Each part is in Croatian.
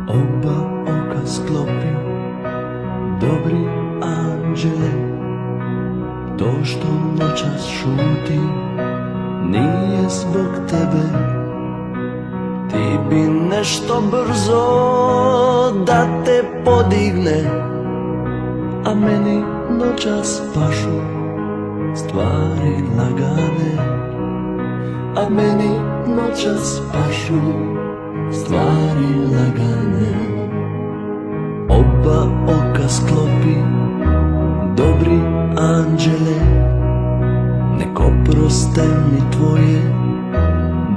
Oba oka sklopi, dobri anđele. To što noćas šuti nije zbog tebe. Ti bi nešto brzo da te podigne, a meni noćas pašu stvari lagane. A meni noćas pašu stvari lagane. Oba oka sklopi, dobri anđele. Nek oproste mi tvoje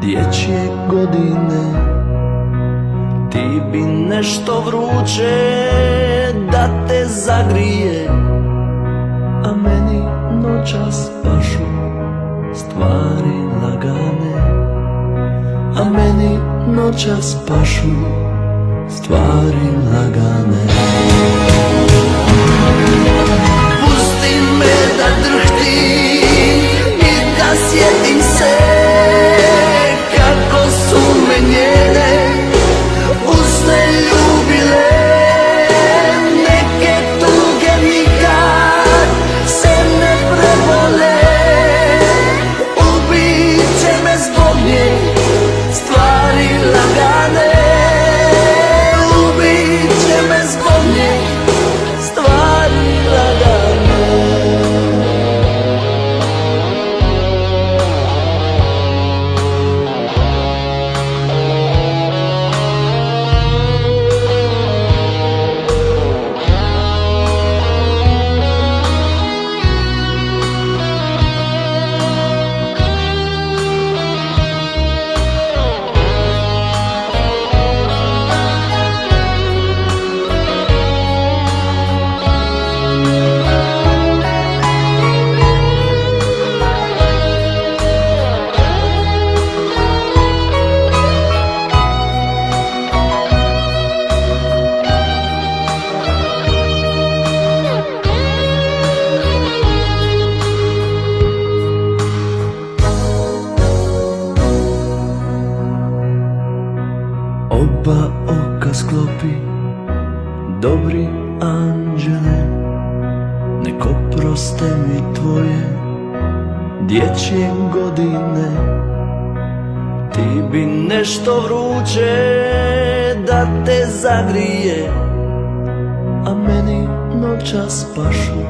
dječje godine. Ti bi nešto vruće da te zagrije, a meni noćas pašu stvari lagane. A meni noćas pašu stvari lagane. Pusti me da drhtim i da sjetim se kako su me njene usne ljubile. Neke tuge nikad se ne prebole. Ubit će me zbog nje stvari lagane. Ubit će me zbog nje stvari lagane. Oba oka sklopi, dobri anđele. Nek oproste mi tvoje dječje godine. Ti bi nešto vruće da te zagrije, a meni noćas pašu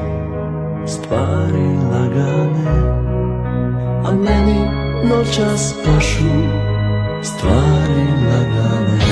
stvari lagane. A meni noćas pašu stvari lagane.